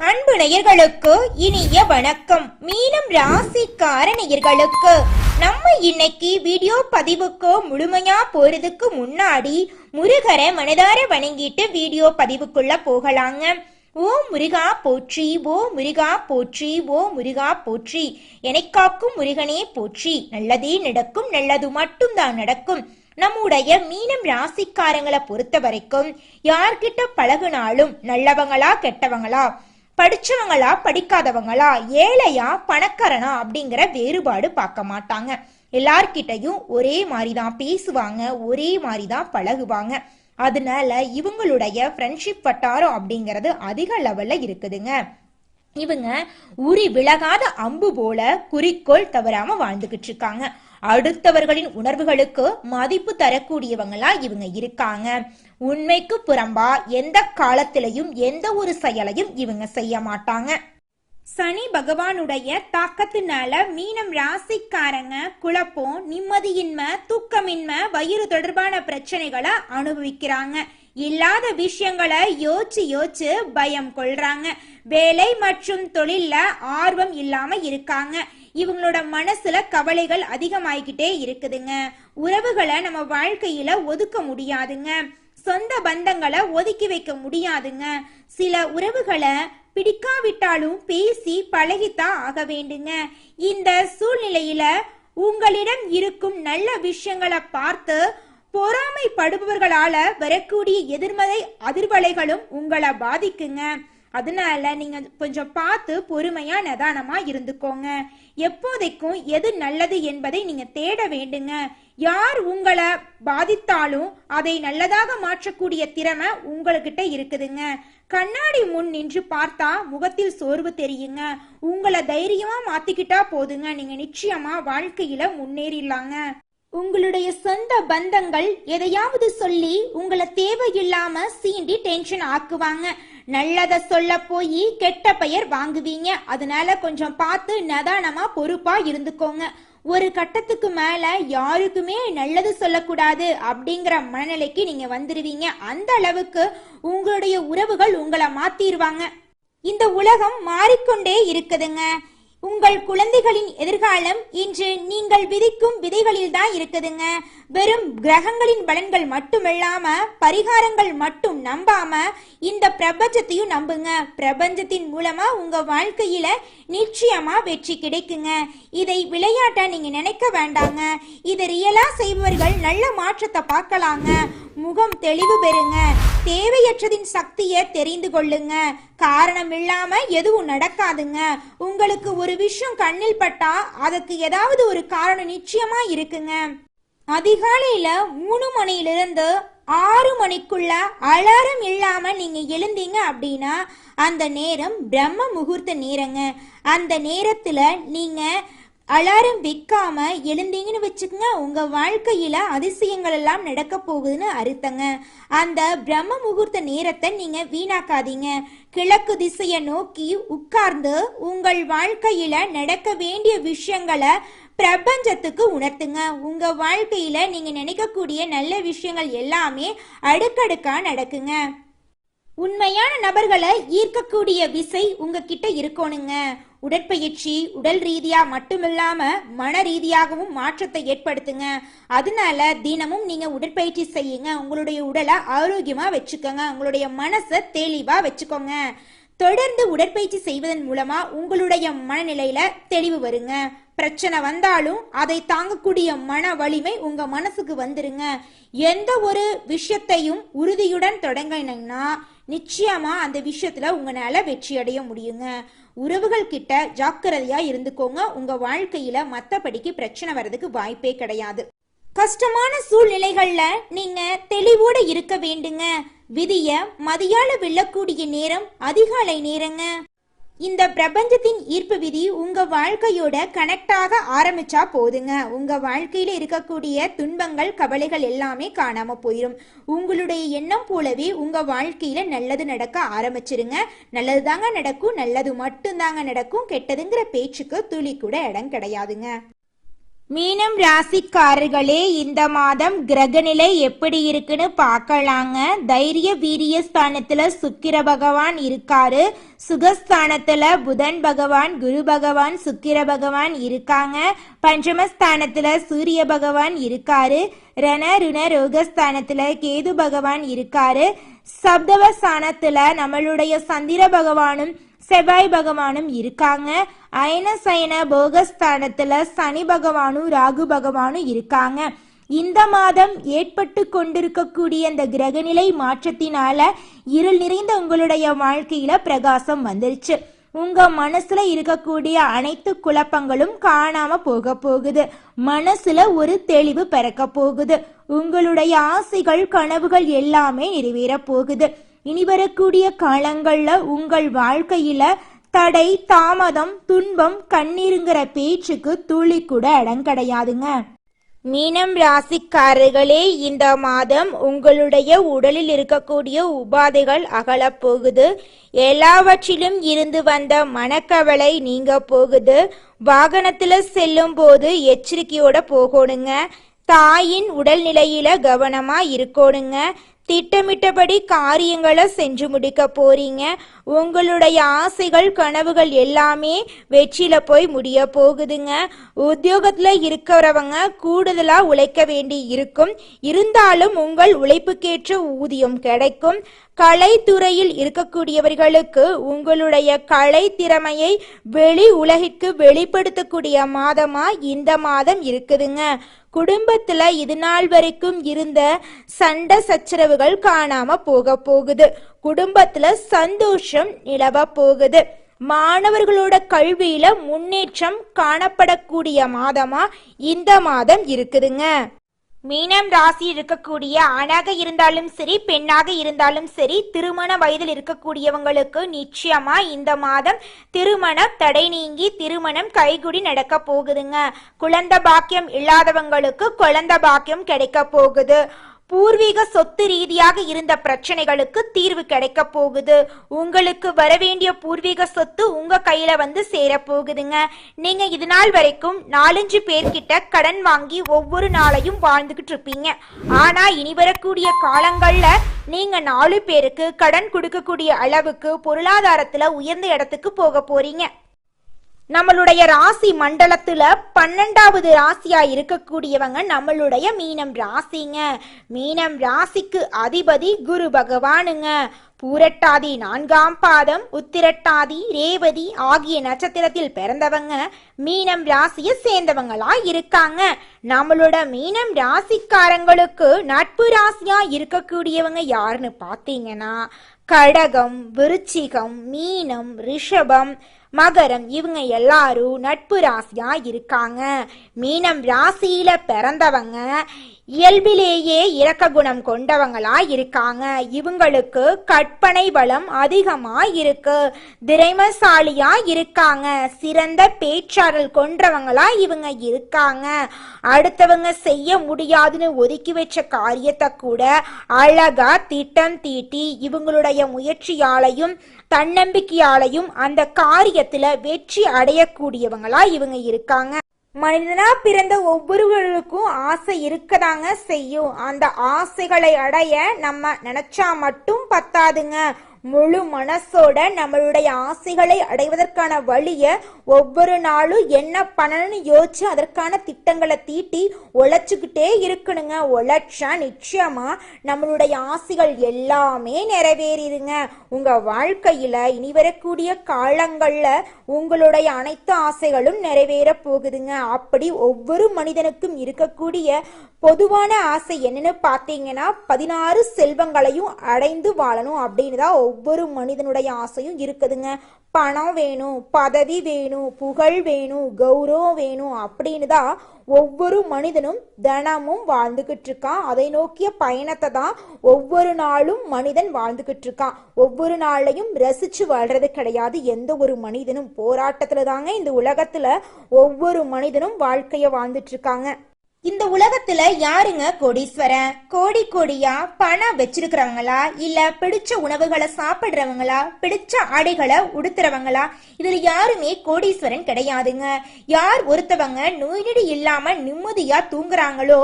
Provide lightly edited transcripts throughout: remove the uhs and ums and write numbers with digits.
அன்பு நேயர்களுக்கு இனிய வணக்கம். மீனம் ராசிக்கார நேயர்களுக்கு நம்ம இன்னைக்கு வீடியோ பதிவுக்கு முழுமையா போறதுக்கு முன்னாடி முருகரை மனதார வணங்கிட்டு வீடியோ பதிவுக்குள்ள போகலாங்க. ஓ முருகா போற்றி, ஓ முருகா போற்றி, ஓ முருகா போற்றி, எனக்காக்கும் முருகனே போற்றி. நல்லதே நடக்கும், நல்லது மட்டும்தான் நடக்கும். நம்முடைய மீனம் ராசிக்காரங்களை பொறுத்த வரைக்கும் யார்கிட்ட பழகுனாலும் நல்லவங்களா கெட்டவங்களா, படிச்சவங்களா படிக்காதவங்களா, ஏழையா பணக்காரனா அப்படிங்கிற வேறுபாடு பார்க்க மாட்டாங்க. எல்லார்கிட்டையும் ஒரே மாதிரிதான் பேசுவாங்க, ஒரே மாதிரிதான் பழகுவாங்க. அதனால இவங்களுடைய ஃப்ரெண்ட்ஷிப் வட்டாரம் அப்படிங்கிறது அதிக லெவல்ல இருக்குதுங்க. இவங்க உரி விலகாத அம்பு போல குறிக்கோள் தவறாம வாழ்ந்துகிட்டு இருக்காங்க. அடுத்தவர்களின் உணர்வுகளுக்கு மதிப்பு தரக்கூடியவங்களா இவங்க இருக்காங்க. உண்மைக்கு புறம்பா எந்த காலத்திலையும் எந்த ஒரு செயலையும் இவங்க செய்ய மாட்டாங்க. சனி பகவானுடைய தாக்கத்தினால மீனம் ராசிக்காரங்க குழப்பம், நிம்மதியின்மை, தூக்கமின்மை, வயிறு தொடர்பான பிரச்சனைகளை அனுபவிக்கிறாங்க. இல்லாத விஷயங்களை யோசிச்சு பயம் கொள்றாங்க. வேலை மற்றும் தொழில்ல ஆர்வம் இல்லாம இருக்காங்க. இவங்களோட மனசுல கவலைகள் அதிகமாயிக்கிட்டே இருக்குதுங்க. உறவுகளை நம்ம வாழ்க்கையில ஒதுக்க முடியாதுங்க. சொந்த பந்தங்களை ஒதுக்கி வைக்க முடியாதுங்க. சில உறவுகளை பிடிக்காவிட்டாலும் பேசி பழகித்தான் ஆக வேண்டுங்க. இந்த சூழ்நிலையில உங்களிடம் இருக்கும் நல்ல விஷயங்களை பார்த்து பொறாமைப்படுபவர்களால வரக்கூடிய எதிர்மறை அதிர்வலைகளும் உங்களை பாதிக்குங்க. அதனால நீங்க கொஞ்சம் பார்த்து பொறுமையா நிதானமா இருந்துக்கோங்க. எப்போதைக்கும் எது நல்லது என்பதை நீங்க தேட வேண்டுங்க. யார் உங்களை பாதித்தாலும் அதை நல்லதாக மாற்றக்கூடிய திறமை உங்ககிட்ட இருக்குதுங்க. கண்ணாடி முன் நின்று பார்த்தா முகத்தில் சோர்வு தெரியுங்க. உங்களை தைரியமா மாத்திக்கிட்டா போதுங்க. நீங்க நிச்சயமா வாழ்க்கையில முன்னேறிடலாங்க. உங்களுடைய சொந்த பந்தங்கள் எதையாவது சொல்லி உங்களை தேவையில்லாம சீண்டி டென்ஷன் ஆக்குவாங்க. நல்லத சொல்ல போய் கெட்ட பெயர் வாங்குவீங்க. அதனால கொஞ்சம் பார்த்து நிதானமா பொறுப்பா இருந்துக்கோங்க. ஒரு கட்டத்துக்கு மேல யாருக்குமே நல்லது சொல்லக்கூடாது அப்படிங்கிற மனநிலைக்கு நீங்க வந்துருவீங்க. அந்த அளவுக்கு உங்களுடைய உறவுகள் உங்களை மாத்திருவாங்க. இந்த உலகம் மாறிக்கொண்டே இருக்குதுங்க. உங்கள் குழந்தைகளின் எதிர்காலம் இன்று நீங்கள் விதிக்கும் விதைகளில் தான் இருக்குதுங்க. வெறும் கிரகங்களின் பலன்கள் மட்டுமில்லாம பரிகாரங்கள் மட்டும் நம்பாம இந்த பிரபஞ்சத்தையும் நம்புங்க. பிரபஞ்சத்தின் மூலமா உங்க வாழ்க்கையில நிச்சயமா வெற்றி கிடைக்குங்க. இதை விளையாட்டா நீங்க நினைக்க வேண்டாங்க. இதை ரியலா செய்பவர்கள் நல்ல மாற்றத்தை பார்க்கலாங்க. முகம் தெளிவு பெறுங்க. தேவையற்றதின் சக்தியை தெரிந்து கொள்ளுங்க. காரணம் இல்லாம எதுவும் நடக்காதுங்க. உங்களுக்கு ஒரு விஷயம் கண்ணில் பட்டா அதுக்கு ஏதாவது ஒரு காரணம் நிச்சயமா இருக்குங்க. அதிகாலையில 3 மணியிலிருந்து 6 மணிக்குள்ள அலாரம் இல்லாம நீங்க எழுந்தீங்க அப்படின்னா அந்த நேரம் பிரம்ம முகூர்த்த நேரங்க. அந்த நேரத்துல நீங்க அலாரம் வைக்காம எழுந்தீங்கன்னு வச்சுக்கோங்க, உங்க வாழ்க்கையில அதிசயங்கள் எல்லாம் நடக்க போகுதுன்னு அர்த்தங்க. அந்த பிரம்ம முகூர்த்த நேரத்தை நீங்க வீணாக்காதீங்க. கிழக்கு திசையை நோக்கி உட்கார்ந்து உங்கள் வாழ்க்கையில நடக்க வேண்டிய விஷயங்களை பிரபஞ்சத்துக்கு உணர்த்துங்க. உங்க வாழ்க்கையில நீங்க நினைக்கக்கூடிய நல்ல விஷயங்கள் எல்லாமே அடுக்கடுக்கா நடக்குங்க. உண்மையான நபர்களை ஈர்க்கக்கூடிய விசை உங்ககிட்ட இருக்கணுங்க. உடற்பயிற்சி உடல் ரீதியா மட்டுமில்லாம மன ரீதியாகவும் மாற்றத்தை ஏற்படுத்துங்க. அதனால தினமும் நீங்க உடற்பயிற்சி செய்யுங்க. உங்களுடைய உடலை ஆரோக்கியமா வச்சுக்கோங்க. உங்களுடைய மனசை தெளிவா வச்சுக்கோங்க. தொடர்ந்து உடற்பயிற்சி செய்வதன் மூலமா உங்களுடைய மனநிலையில தெளிவு வருங்க. பிரச்சனை வந்தாலும் அதை தாங்கக்கூடிய மன வலிமை உங்க மனசுக்கு வந்துருங்க. எந்த ஒரு விஷயத்தையும் உறுதியுடன் தொடங்கினீங்கன்னா நிச்சயமா அந்த விஷயத்துல உங்களால வெற்றி அடைய முடியுங்க. உறவுகள் கிட்ட ஜாக்கிரதையா இருந்துக்கோங்க. உங்க வாழ்க்கையில மத்தபடிக்கு பிரச்சனை வர்றதுக்கு வாய்ப்பே கிடையாது. கஷ்டமான சூழ்நிலைகள்ல நீங்க தெளிவோட இருக்க வேண்டுங்க. விதிய மதியால வெல்லக்கூடிய நேரம் அதிகாலை நேரங்க. இந்த பிரபஞ்சத்தின் ஈர்ப்பு விதி உங்க வாழ்க்கையோட கனெக்ட் ஆக ஆரம்பிச்சா போதுங்க. உங்க வாழ்க்கையில இருக்கக்கூடிய துன்பங்கள் கவலைகள் எல்லாமே காணாம போயிடும். உங்களுடைய எண்ணம் போலவே உங்க வாழ்க்கையில நல்லது நடக்க ஆரம்பிச்சிருங்க. நல்லது தாங்க நடக்கும், நல்லது மட்டும் தாங்க நடக்கும். கெட்டதுங்கிற பேச்சுக்கு துளி கூட இடம் கிடையாதுங்க. மீனம் ராசிக்காரர்களே, இந்த மாதம் கிரகநிலை எப்படி இருக்குன்னு பார்க்கலாங்க. தைரிய வீரிய ஸ்தானத்துல சுக்கிர பகவான் இருக்காரு. சுகஸ்தானத்துல புதன் பகவான், குரு பகவான், சுக்கிர பகவான் இருக்காங்க. பஞ்சமஸ்தானத்துல சூரிய பகவான் இருக்காரு. ரண ருண ரோகஸ்தானத்துல கேது பகவான் இருக்காரு. சப்தவஸ்தானத்துல நம்மளுடைய சந்திர பகவானும் செவ்வாய் பகவானும் இருக்காங்க. அயன சயன போகஸ்தானத்துல சனி பகவானும் ராகு பகவானும் இருக்காங்க. இந்த மாதம் ஏற்பட்டு கொண்டிருக்கக்கூடிய இந்த கிரகநிலை மாற்றத்தினால இருள் நிறைந்த உங்களுடைய வாழ்க்கையில பிரகாசம் வந்துருச்சு. உங்க மனசுல இருக்கக்கூடிய அனைத்து குழப்பங்களும் காணாம போக போகுது. மனசுல ஒரு தெளிவு பிறக்க போகுது. உங்களுடைய ஆசைகள் கனவுகள் எல்லாமே நிறைவேற போகுது. இனி வரக்கூடிய காலங்கள்ல உங்கள் வாழ்க்கையில தடை, தாமதம், துன்பம், கண்ணீருங்கிற பேச்சுக்கு துளி கூட இடம் கிடையாதுங்க. மீனம் ராசிக்காரர்களே, இந்த மாதம் உங்களுடைய உடலில் இருக்கக்கூடிய உபாதைகள் அகலப் போகுது. எல்லாவற்றிலும் இருந்து வந்த மனக்கவலை நீங்க போகுது. வாகனத்துல செல்லும் போது எச்சரிக்கையோட போகணுங்க. தாயின் உடல்நிலையில கவனமா இருக்கணுங்க. திட்டமிட்டபடி காரியங்களை செஞ்சு முடிக்க போறீங்க. உங்களுடைய ஆசைகள் கனவுகள் எல்லாமே வெற்றியில போய் முடிய போகுதுங்க. உத்தியோகத்துல இருக்கிறவங்க கூடுதலா உழைக்க வேண்டி இருக்கும். இருந்தாலும் உங்கள் உழைப்புக்கேற்ற ஊதியம் கிடைக்கும். கலைத்துறையில் இருக்கக்கூடியவர்களுக்கு உங்களுடைய கலை திறமையை வெளி உலகிற்கு வெளிப்படுத்தக்கூடிய மாதமா இந்த மாதம் இருக்குதுங்க. குடும்பத்துல இது நாள் வரைக்கும் இருந்த சண்டை சச்சரவுகள் காணாம போக போகுது. குடும்பத்துல சந்தோஷம் நிலவ போகுது. மாணவர்களோட கல்வியில முன்னேற்றம் காணப்படக்கூடிய மாதமா இந்த மாதம் இருக்குதுங்க. மீனம் ராசி இருக்கக்கூடிய ஆணாக இருந்தாலும் சரி, பெண்ணாக இருந்தாலும் சரி, திருமண வயதில் இருக்கக்கூடியவங்களுக்கு நிச்சயமா இந்த மாதம் திருமண தடை நீங்கி திருமணம் கைகுடி நடக்க போகுதுங்க. குழந்தை பாக்கியம் இல்லாதவங்களுக்கு குழந்தை பாக்கியம் கிடைக்க போகுது. பூர்வீக சொத்து ரீதியாக இருந்த பிரச்சனைகளுக்கு தீர்வு கிடைக்க போகுது. உங்களுக்கு வரவேண்டிய பூர்வீக சொத்து உங்க கையில வந்து சேர போகுதுங்க. நீங்க இது நாள் வரைக்கும் 4-5 பேர்கிட்ட கடன் வாங்கி ஒவ்வொரு நாளையும் வாழ்ந்துகிட்டு இருப்பீங்க. ஆனா இனி வரக்கூடிய காலங்கள்ல நீங்க 4 பேருக்கு கடன் கொடுக்கக்கூடிய அளவுக்கு பொருளாதாரத்துல உயர்ந்த இடத்துக்கு போக போறீங்க. நம்மளுடைய ராசி மண்டலத்துல 12வது ராசியா இருக்கக்கூடியவங்க நம்மளுடைய மீனம் ராசிங்க. மீனம் ராசிக்கு அதிபதி குரு பகவானுங்க. பூரட்டாதி 4ஆம் பாதம், உத்திரட்டாதி, ரேவதி ஆகிய நட்சத்திரத்தில் பிறந்தவங்க மீனம் ராசியை சேர்ந்தவங்களா இருக்காங்க. நம்மளோட மீனம் ராசிக்காரங்களுக்கு நட்பு ராசியா இருக்கக்கூடியவங்க யாருன்னு பார்த்தீங்கன்னா கடகம், விருச்சிகம், மீனம், ரிஷபம், மகரம் இவங்க எல்லாரும் நட்பு ராசியா இருக்காங்க. மீனம் ராசியில பிறந்தவங்க இயல்பிலேயே இரக்க குணம் கொண்டவங்களா இருக்காங்க. இவங்களுக்கு கற்பனை பலம் அதிகமா இருக்கு. திறமைசாலியா இருக்காங்க. சிறந்த பேச்சாற்றல் கொண்டவங்களா இவங்க இருக்காங்க. அடுத்தவங்க செய்ய முடியாதுன்னு ஒதுக்கி வச்ச காரியத்தை கூட அழகா திட்டம் தீட்டி இவங்களுடைய முயற்சியாலையும் தன்னம்பிக்கையாலையும் அந்த காரியத்துல வெற்றி அடையக்கூடியவங்களா இவங்க இருக்காங்க. மனிதனா பிறந்த ஒவ்வொருவருக்கும் ஆசை இருக்கதாங்க செய்யும். அந்த ஆசைகளை அடைய நம்ம நினைச்சா மட்டும் பத்தாதுங்க. முழு மனசோட நம்மளுடைய ஆசைகளை அடைவதற்கான வழிய ஒவ்வொரு நாளும் என்ன பண்ணணும்னு யோசிச்சு அதற்கான திட்டங்களை தீட்டி உழைச்சுக்கிட்டே இருக்கணுங்க. உழைச்சா நிச்சயமா நம்மளுடைய ஆசைகள் எல்லாமே நிறைவேறிடுங்க. உங்க வாழ்க்கையில இனி வரக்கூடிய காலங்கள்ல உங்களுடைய அனைத்து ஆசைகளும் நிறைவேற போகுதுங்க. அப்படி ஒவ்வொரு மனிதனுக்கும் இருக்கக்கூடிய பொதுவான ஆசை என்னன்னு பார்த்தீங்கன்னா 16 செல்வங்களையும் அடைந்து வாழணும் அப்படின்னு தான் ஒவ்வொரு மனிதனுடைய ஆசையும் இருக்குதுங்க. பணம் வேணும், பதவி வேணும், புகழ் வேணும், கௌரவம் வேணும் அப்படின்னு தான் ஒவ்வொரு மனிதனும் தினமும் வாழ்ந்துகிட்டு இருக்கான். அதை நோக்கிய பயணத்தை தான் ஒவ்வொரு நாளும் மனிதன் வாழ்ந்துகிட்டு இருக்கான். ஒவ்வொரு நாளையும் ரசிச்சு வாழ்றது கிடையாது. எந்த ஒரு மனிதனும் போராட்டத்துல தாங்க இந்த உலகத்துல ஒவ்வொரு மனிதனும் வாழ்க்கைய வாழ்ந்துட்டு இருக்காங்க. இந்த உலகத்துல யாருங்க கோடீஸ்வரன்? கோடி கோடியா பணம் வச்சிருக்கிறவங்களா, இல்ல பிடிச்ச உணவுகளை சாப்பிடுறவங்களா, பிடிச்ச ஆடைகளை உடுத்துறவங்களா? இதுல யாருமே கோடீஸ்வரன் கிடையாதுங்க. யார் ஒருத்தவங்க நோய் நொடி இல்லாம நிம்மதியா தூங்குறாங்களோ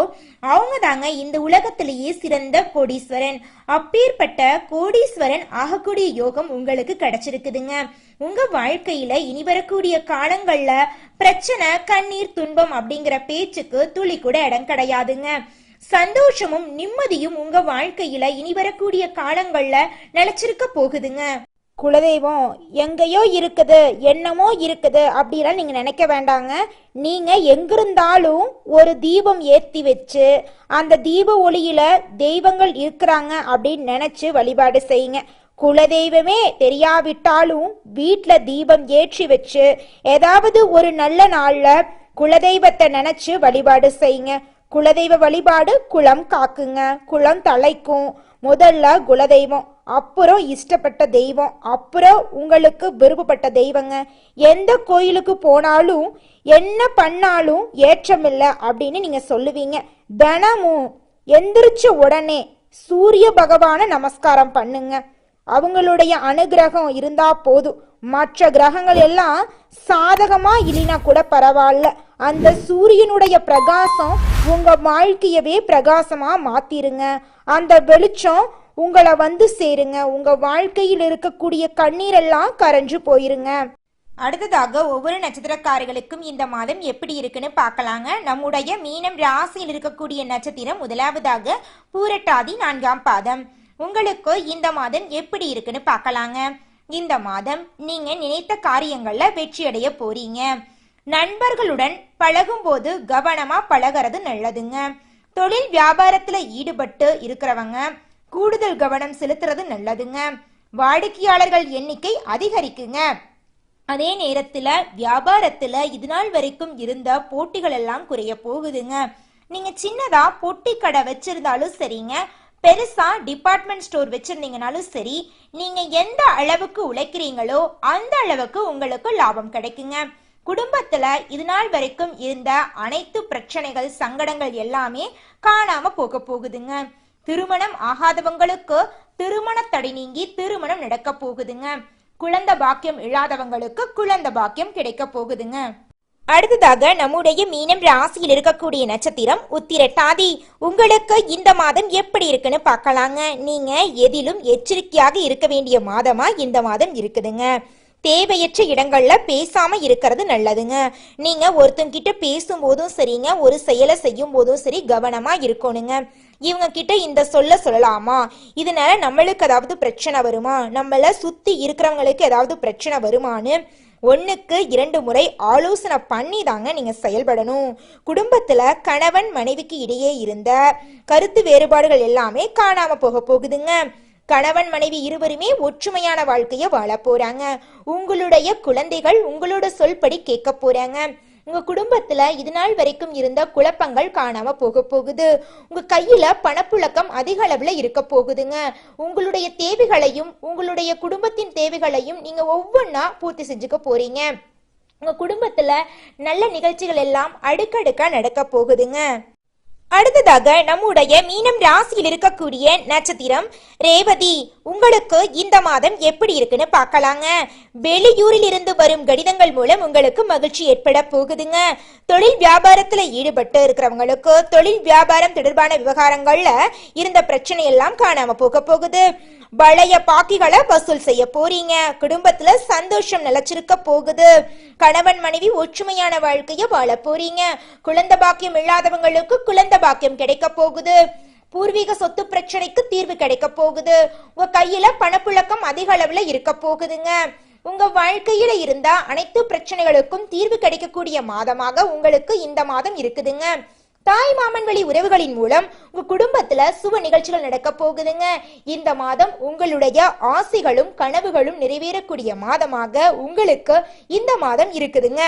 அவங்க தாங்க இந்த உலகத்திலேயே சிறந்த கோடீஸ்வரன். அப்பேற்பட்ட கோடீஸ்வரன் ஆகக்கூடிய யோகம் உங்களுக்கு கிடைச்சிருக்குதுங்க. உங்க வாழ்க்கையில இனி வரக்கூடிய காலங்கள்ல பிரச்சனை, கண்ணீர், துன்பம் அப்படிங்கிற பேச்சுக்கு துளி கூட இடம் கிடையாதுங்க. சந்தோஷமும் நிம்மதியும் உங்க வாழ்க்கையில இனி வரக்கூடிய காலங்கள்ல நிலைச்சிருக்க போகுதுங்க. குலதெய்வம் எங்கேயோ இருக்குது, என்னமோ இருக்குது அப்படிலாம் நீங்க நினைக்க வேண்டாங்க. நீங்க எங்கிருந்தாலும் ஒரு தீபம் ஏத்தி வச்சு அந்த தீப ஒளியில தெய்வங்கள் இருக்கிறாங்க அப்படின்னு நினைச்சு வழிபாடு செய்யுங்க. குலதெய்வமே தெரியாவிட்டாலும் வீட்டுல தீபம் ஏற்றி வச்சு ஏதாவது ஒரு நல்ல நாள்ல குலதெய்வத்தை நினைச்சு வழிபாடு செய்யுங்க. குலதெய்வ வழிபாடு குலம் காக்குங்க, குலம் தலைக்கும். முதல்ல குலதெய்வம், அப்புறம் இஷ்டப்பட்ட தெய்வம், அப்புறம் உங்களுக்கு விருப்பப்பட்ட தெய்வங்க. எந்த கோயிலுக்கு போனாலும் என்ன பண்ணாலும் ஏற்றமில்லை அப்படின்னு நீங்க சொல்லுவீங்க. தினமும் எந்திரிச்ச உடனே சூரிய பகவான நமஸ்காரம் பண்ணுங்க. அவங்களுடைய அனுகிரகம் இருந்தா போதும். மற்ற கிரகங்கள் எல்லாம் சாதகமா இல்லைனா கூட பரவாயில்ல, அந்த சூரியனுடைய பிரகாசம் உங்க வாழ்க்கையவே பிரகாசமா மாத்திருங்க. அந்த வெளிச்சம் உங்களை வந்து சேருங்க. உங்க வாழ்க்கையில் இருக்கக்கூடிய கண்ணீர் எல்லாம் கரைஞ்சு போயிருங்க. அடுத்ததாக ஒவ்வொரு நட்சத்திரக்காரர்களுக்கும் இந்த மாதம் எப்படி இருக்குன்னு பார்க்கலாங்க. நம்முடைய மீனம் ராசியில் இருக்கக்கூடிய நட்சத்திரம் முதலாவதாக பூரட்டாதி 4ஆம் பாதம். உங்களுக்கு இந்த மாதம் எப்படி இருக்குன்னு பார்க்கலாங்க. இந்த மாதம் நீங்க நினைத்த காரியங்கள்ல வெற்றி அடைய போறீங்க. நண்பர்களுடன் பழகும் போது கவனமா பழகிறது நல்லதுங்க. தொழில் வியாபாரத்துல ஈடுபட்டு இருக்கிறவங்க கூடுதல் கவனம் செலுத்துறது நல்லதுங்க. வாடிக்கையாளர்கள் எண்ணிக்கை அதிகரிக்குங்க. அதே நேரத்துல வியாபாரத்துல இது நாள் வரைக்கும் இருந்த போட்டிகள் எல்லாம் குறைய போகுதுங்க. நீங்க சின்னதா பொட்டி கடை வச்சிருந்தாலும் சரிங்க, பெருசா டிபார்ட்மெண்ட் ஸ்டோர் வச்சிருந்தீங்கனாலும் சரி, நீங்க எந்த அளவுக்கு உழைக்கிறீங்களோ அந்த அளவுக்கு உங்களுக்கு லாபம் கிடைக்குங்க. குடும்பத்துல இது நாள் வரைக்கும் இருந்த அனைத்து பிரச்சனைகள், சங்கடங்கள் எல்லாமே காணாம போக போகுதுங்க. திருமணம் ஆகாதவங்களுக்கு திருமண தடை நீங்கி திருமணம் நடக்க போகுதுங்க. குழந்தை பாக்கியம் இல்லாதவங்களுக்கு குழந்தை பாக்கியம் கிடைக்க போகுதுங்க. அடுத்ததாக நம்முடைய மீனம் ராசியில் இருக்கக்கூடிய நட்சத்திரம் உத்திரட்டாதி. உங்களுக்கு இந்த மாதம் எப்படி இருக்குன்னு பார்க்கலாங்க. நீங்க எதிலும் எச்சரிக்கையாக இருக்க வேண்டிய மாதமா இந்த மாதம் இருக்குதுங்க. தேவையற்ற இடங்கள்ல பேசாம இருக்கிறது நல்லதுங்க. நீங்க ஒருத்தங்கிட்ட பேசும்போதும் சரிங்க, ஒரு செயலை செய்யும் போதும் சரி கவனமா இருக்கணுங்க. இவங்க கிட்ட இந்த சொல்லலாமா, இதனால நம்மளுக்கு ஏதாவது பிரச்சனை வருமா, நம்மள சுத்தி இருக்கிறவங்களுக்கு ஏதாவது பிரச்சனை வருமானு 1க்கு 2 முறை ஆலோசனை பண்ணி தாங்க நீங்க செயல்படணும். குடும்பத்துல கணவன் மனைவிக்கு இடையே இருந்த கருத்து வேறுபாடுகள் எல்லாமே காணாம போக போகுதுங்க. கணவன் மனைவி இருவருமே ஒற்றுமையான வாழ்க்கைய வாழ போறாங்க. உங்களுடைய குழந்தைகள் உங்களோட சொல்படி கேட்க போறாங்க. உங்க குடும்பத்துல இது நாள் வரைக்கும் இருந்த குழப்பங்கள் காணாம போக போகுது. உங்க கையில பணப்புழக்கம் அதிக அளவுல இருக்க போகுதுங்க. உங்களுடைய தேவைகளையும் உங்களுடைய குடும்பத்தின் தேவைகளையும் நீங்க ஒவ்வொன்னா பூர்த்தி செஞ்சுக்க போறீங்க. உங்க குடும்பத்துல நல்ல நிகழ்ச்சிகள் எல்லாம் அடுக்கடுக்கா நடக்க போகுதுங்க. அடுத்ததாக நம்முடைய மீனம் ராசியில் இருக்கக்கூடிய நட்சத்திரம் ரேவதி. உங்களுக்கு இந்த மாதம் எப்படி இருக்குன்னு பார்க்கலாங்க. வெளியூரில் இருந்து வரும் கடிதங்கள் மூலம் உங்களுக்கு மகிழ்ச்சி ஏற்பட போகுதுங்க. தொழில் வியாபாரத்துல ஈடுபட்டு இருக்கிறவங்களுக்கு தொழில் வியாபாரம் தொடர்பான விவகாரங்கள்ல இருந்த பிரச்சனை எல்லாம் காணாம போக போகுது. பழைய பாக்கிகளை வசூல் செய்ய போறீங்க. குடும்பத்துல சந்தோஷம் நிலைச்சிருக்க போகுது. கணவன் மனைவி ஒற்றுமையான வாழ்க்கைய வாழ போறீங்க. குழந்தை பாக்கியம் இல்லாதவங்களுக்கு குழந்தை பாக்கியம் கிடைக்க போகுது. பூர்வீக சொத்து பிரச்சனைக்கு தீர்வு கிடைக்க போகுது. உங்க கையில பணப்புழக்கம் அதிக அளவுல இருக்க போகுதுங்க. உங்க வாழ்க்கையில இருந்த அனைத்து பிரச்சனைகளுக்கும் தீர்வு கிடைக்கக்கூடிய மாதமாக உங்களுக்கு இந்த மாதம் இருக்குதுங்க. தாய் மாமன் வழி உறவுகளின் மூலம் உங்க குடும்பத்துல சுப நிகழ்ச்சிகள் நடக்க போகுதுங்க. இந்த மாதம் உங்களுடைய ஆசைகளும் கனவுகளும் நிறைவேறக்கூடிய மாதமாக உங்களுக்கு இந்த மாதம் இருக்குதுங்க.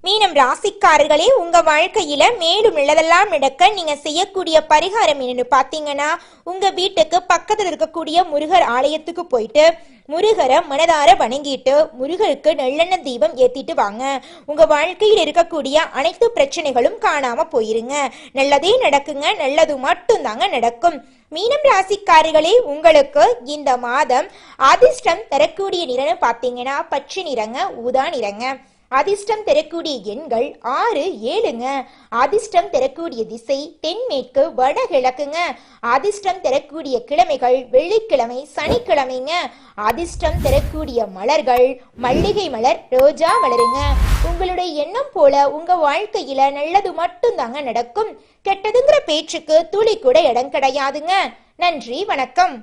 மீனம் ராசிக்காரர்களே, உங்க வாழ்க்கையில மேலும் உள்ளதெல்லாம் நடக்க நீங்க செய்யக்கூடிய பரிகாரம் என்னன்னு பாத்தீங்கன்னா, உங்க வீட்டுக்கு பக்கத்துல இருக்கக்கூடிய முருகர் ஆலயத்துக்கு போயிட்டு முருகரை மனதார வணங்கிட்டு முருகருக்கு நல்லெண்ணெய் தீபம் ஏத்திட்டு வாங்க. உங்க வாழ்க்கையில் இருக்கக்கூடிய அனைத்து பிரச்சனைகளும் காணாம போயிருங்க. நல்லதே நடக்குங்க, நல்லது மட்டும்தாங்க நடக்கும். மீனம் ராசிக்காரர்களே, உங்களுக்கு இந்த மாதம் அதிர்ஷ்டம் தரக்கூடிய நிறம்னு பாத்தீங்கன்னா பச்சை நிறங்க, ஊதா நிறங்க. அதிர்ஷ்டம் தரக்கூடிய எண்கள் 6, 7ங்க. அதிர்ஷ்டம் தரக்கூடிய திசை தென்மேற்கு வடகிழக்குங்க. அதிர்ஷ்டம் தரக்கூடிய கிழமைகள் வெள்ளிக்கிழமை, சனிக்கிழமைங்க. அதிர்ஷ்டம் தரக்கூடிய மலர்கள் மல்லிகை மலர், ரோஜா மலருங்க. உங்களுடைய எண்ணம் போல உங்க வாழ்க்கையில நல்லது மட்டும்தாங்க நடக்கும். கெட்டதுங்கிற பேச்சுக்கு துளி கூட இடம் கிடையாதுங்க. நன்றி, வணக்கம்.